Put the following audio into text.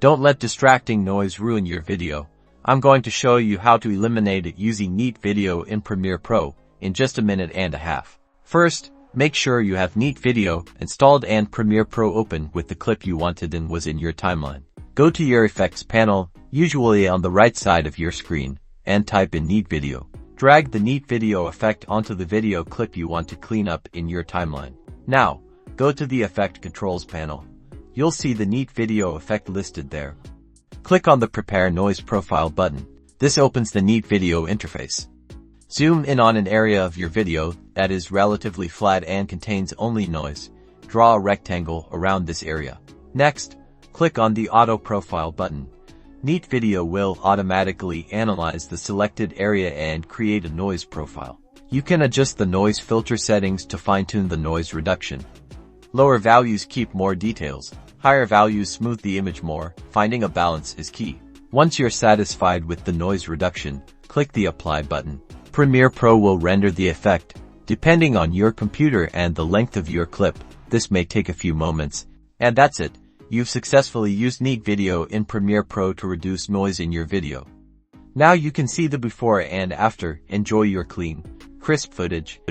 Don't let distracting noise ruin your video. I'm going to show you how to eliminate it using Neat Video in Premiere Pro in just a minute and a half. First, make sure you have Neat Video installed and Premiere Pro open with the clip you wanted and was in your timeline. Go to your effects panel, usually on the right side of your screen, and type in Neat Video. Drag the Neat Video effect onto the video clip you want to clean up in your timeline. Now, go to the Effect Controls panel. You'll see the Neat Video effect listed there. Click on the Prepare Noise Profile button. This opens the Neat Video interface. Zoom in on an area of your video that is relatively flat and contains only noise. Draw a rectangle around this area. Next, click on the Auto Profile button. Neat Video will automatically analyze the selected area and create a noise profile. You can adjust the noise filter settings to fine-tune the noise reduction. Lower values keep more details. Higher values smooth the image more. Finding a balance is key. Once you're satisfied with the noise reduction, click the Apply button. Premiere Pro will render the effect. Depending on your computer and the length of your clip, this may take a few moments. And that's it. You've successfully used Neat Video in Premiere Pro to reduce noise in your video. Now you can see the before and after. Enjoy your clean, crisp footage.